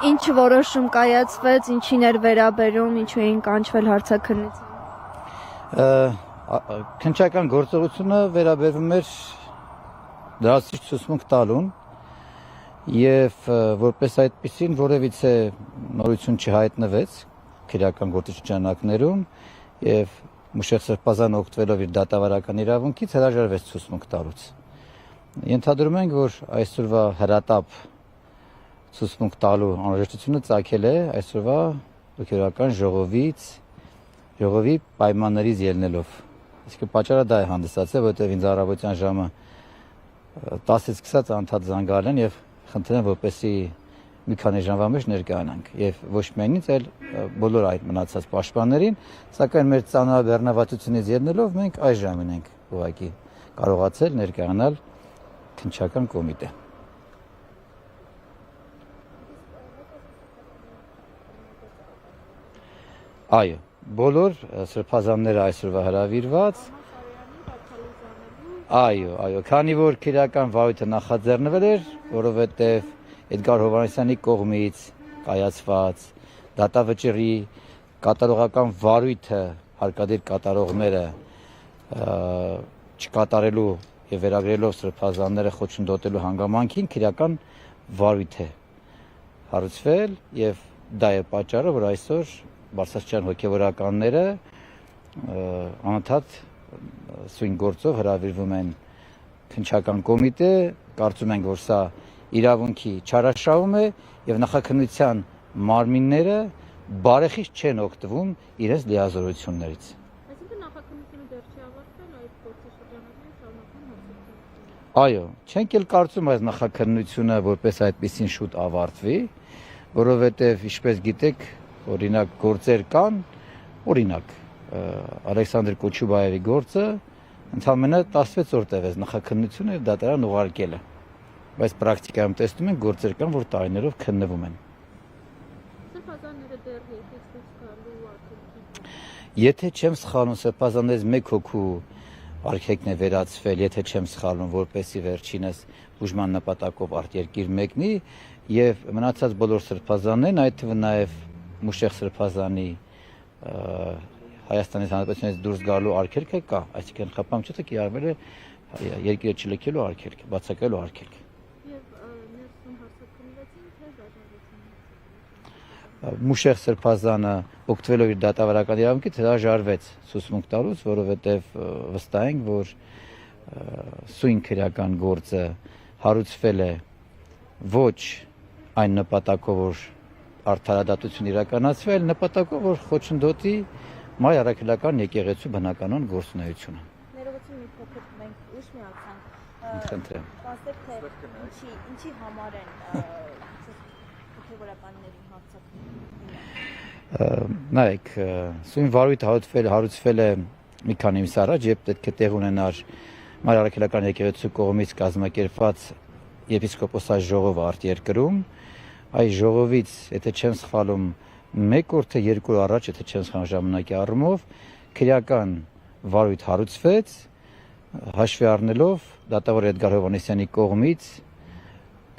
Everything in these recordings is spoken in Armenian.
Ինչ որոշում կայացվեց, ինչին էր վերաբերում, ինչու էին կանչվել հարցաքննության։ Քննչական գործողությունը վերաբերվում էր դրացիչ ցուցմունք տալուն եւ որպես այդպեսին որևիցե նորություն չհայտնվեց քրեական գործիչ ճանակներում եւ Մուշեղ Սրբազանը օգտվելով իր դատավարական իրավունքից հրաժարվեց ցուցմունք տալուց։ Ենթադրում ենք, որ այսօրվա հրատապ ցուցմունք տալու անհրաժեշտությունը ծագել է այսօրվա հոգեորական ժողովի պայմաններից ելնելով։ Իսկ պատճառը դա է հանդիսացել, որովհետև ինձ առավոտյան ժամը 10-ից 20 անդադ զանգել են եւ խնդրել են, որպեսզի մի քանի ժամվա մեջ ներկայանանք եւ ոչ միայն ինձ, այլ բոլոր այդ մնացած պաշտպաններին, սակայն մեր ծանր բեռնվածությունից ելնելով մենք այս ժամին ենք ուղղակի կարողացել ներկայանալ քննչական կոմիտե։ Այո, բոլոր սրբազանները այսօրվա հրավիրված։ Այո, քանի որ քրեական վարույթը նախաձեռնվել էր, որովհետև Էդգար Հովհաննիսյանի կողմից կայացված դատավճիռի կատարողական վարույթը հարկադիր կատարողները չկատարելու եւ վերագրելով սրբազանները խոչընդոտելու հանգամանքին քրեական վարույթ է հարուցվել եւ դա է պատճառը, որ այսօր բարձրաստիճան հոգեվորականները անընդհատ սույն գործով հրավիրվում են քննչական կոմիտե, կարծում ենք, որ սա իրավունքի չարաշահում է եւ նախաքննության մարմինները բարեխիղճ չեն օգտվում իրենց լիազորություններից։ Այսինքն նախաքննությունը դեռ չի ավարտվել, այդ գործի շրջանակներում շարունակվում հարցադրումները։ Այո, չենք էլ կարծում այս նախաքննությունը որպես այդպեսին շուտ ավարտվի, որովհետեւ ինչպես գիտեք, օրինակ գործեր կան, օրինակ Ալեքսանդր Կոչուբաևի գործը ընդամենը 16 օր տևեց նախաքննությունը եւ դատարան ուղարկելը։ Բայց պրակտիկայում տեսնում ենք գործեր կան, որ տարիներով քննվում են։ Սրբազանները դեռ եկից դուրս գալու արգելքի։ Եթե չեմ սխալվում, սրբազաններից 1 հոգու արգելքն է վերացվել, եթե չեմ սխալվում, որպեսի վերջինս բուժման նպատակով արտերկիր մեկնի եւ մնացած բոլոր սրբազաններն, այդ թվում նաեւ Մուշեղ Սրբազանի Հայաստանի Հանրապետությունից դուրս գալու արգելքը կա, այսինքն խփամիջոցը կիրառվել է երկիրը չլքելու արգելք, բացակայելու արգելք։ Եվ ներսում հարցաքննվեցին թե հրաժարվեցին։ Մուշեղ Սրբազանը օգտվելով իր դատավարական իրավունքից հրաժարվեց ցուցմունք տալուց, որովհետև վստահ ենք, որ սույն քրեական գործը հարուցվել է ոչ այն նպատակով, որ արդարադատություն իրականացվել, նպատակով, որ խոչընդոտի մայր առաքելական եկեղեցու բնականon գործունեությունը։ Ներողություն մի փոքր մենք ուշ միացանք։ Խնդրեմ։ Ասեք թե ինչի համար են հոգեվորականներին հարցակցում։ Նայեք, սույն վարույթը հարուցվել է մի քանի ամիս առաջ, երբ պետք է տեղ ունենար մայր առաքելական եկեղեցու կողմից կազմակերպված եպիսկոպոսաց ժողովը արտերկրում։ Այս ժողովից, եթե չեմ սխալվում, 1 օր թե 2 օր առաջ, եթե չեմ սխալվում ժամանակի առումով, քրեական վարույթ հարուցվեց, հաշվի առնելով դատավոր Էդգար Հովհաննիսյանի կողմից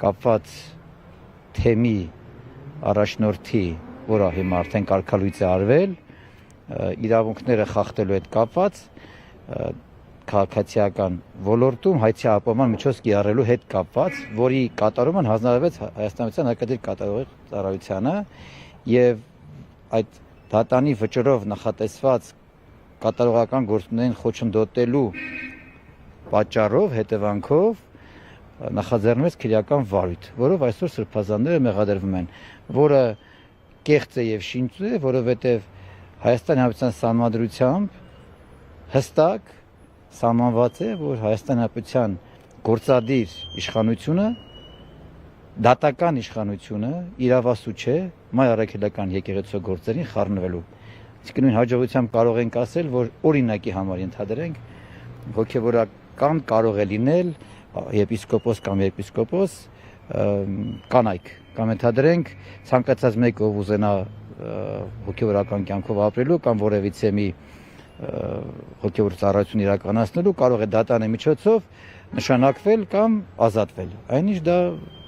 կապված թեմի առաջնորդի, որը հիմա արդեն կարգալույծ է արվել, իրավունքները խախտելու հետ կապված քաղաքացիական ոլորտում հայցի ապահովման միջոց կիրառելու հետ կապված, որի կատարումը հանձնարարվեց Հայաստանության հարկադիր կատարողի ծառայությանը եւ այդ դատանի վճռով նախատեսված կատարողական գործունեին խոչընդոտելու պատճառով հետևանքով նախաձեռնվեց քրեական վարույթ, որով այսօր սրբազանները մեղադրվում են, որը կեղծ է եւ շինչ է, որովհետեւ Հայաստանի Հանրապետության Սահմանադրությամբ հստակ սահմանված է, որ Հայաստանի Հանրապետության գործադիր իշխանությունը, դատական իշխանությունը իրավասու չէ մայր առաքելական եկեղեցու գործերին խառնվելու։ Իսկ նույն հաջողությամբ կարող ենք ասել, որ օրինակի համար ենթադրենք հոգևորական կարող է լինել եպիսկոպոս կամ եպիսկոպոս կանայք կամ ենթադրենք ցանկացած մեկ ով ուզենա հոգևորական կյանքով ապրելու կամ որևիցե մի հոգևոր ծառայություն իրականացնելու կարող է դատանի միջոցով նշանակվել կամ ազատվել։ Այնինչ դա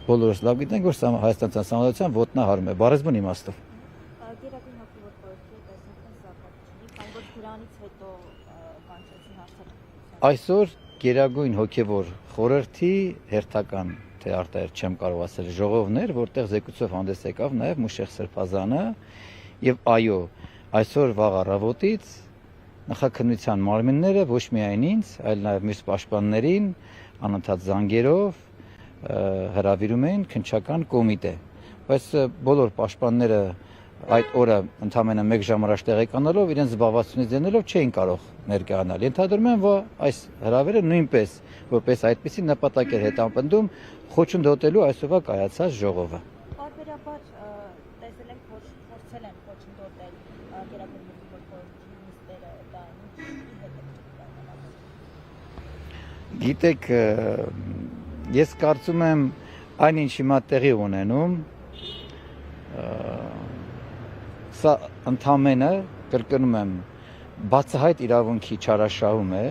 բոլորս լավ գիտենք, որ հայաստանյան համալսարան ոտնահարում է, բառեզբուն իմաստով։ Գերագույն հոգևոր խորհրդի տեսնական սակավությունի, կամ որ դրանից հետո կանչեցին հաստատություն։ Այսօր Գերագույն հոգևոր խորհրդի հերթական թե արտահերթ չեմ կարող ասել ժողովներ, որտեղ զեկույցով հանդես եկավ նաև Մուշեղ Սրբազանը եւ այո, այսօր վաղ առավոտից նախաքննության մարմինները ոչ միայն ինձ, այլ նաև մյուս պաշտպաններին անընդհատ զանգերով հրավիրում էին քննչական կոմիտե, բայց բոլոր պաշտպանները այդ օրը ընդամենը 1 ժամ առաջ տեղեկանալով իրենց զբաղվածությունից դենելով չէին կարող ներկայանալ։ Ենթադրում եմ, որ այս հրավերը նույնպես որպես այդպիսի նպատակ էր հետապնդում խոչընդոտելու այսօրվա կայացած ժողովը։ Պարբերաբար տեսել ենք, որ փորձել են խոչընդոտել Գերագույն հոգևոր խորհրդի նիստերը, դա ինչի հետ է։ Գիտեք, ես կարծում եմ այն ինչ հիմա տեղի ունենում սա ընդամենը կրկնում եմ բացահայտ իրավունքի չարաշահում է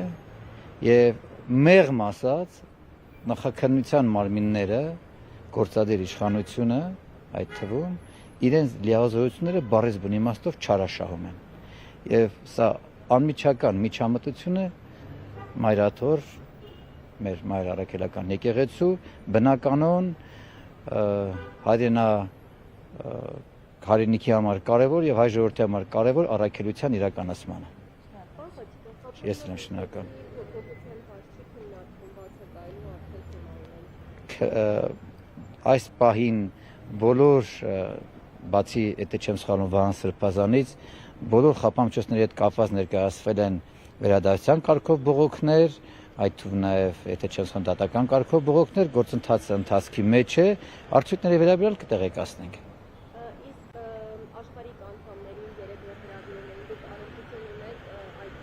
եւ մեղմ ասած նախաքննության մարմինները գործադիր իշխանությունը այդ թվում իրենց լիազորությունները բառեզբուն իմաստով չարաշահում են եւ սա անմիջական միջամտություն է մայրաթոր մեր մայր առաքելական եկեղեցու բնականon հայրենա հայրենիքի համար կարևոր եւ հայ ժողովրդի համար կարևոր առաքելության իրականացմանը։ Ես եմ շնորհակալ։ Այս պահին բոլոր բացի եթե չեմ սխալվում Վահան Սրբազանից բոլոր խափամիջոցների հետ կապված ներկայացվել են վերադասության կարգով բողոքներ, այդ թվում նաև եթե չեմ սխալվում դատական կարգով բողոքներ, գործընթացը ընթացքի մեջ է, արդյունքների վերաբերյալ կտեղեկացնենք։ Իսկ աշխարհիկ անդամներին երեք հրավիրել են, դուք առնչություն ունեք այդ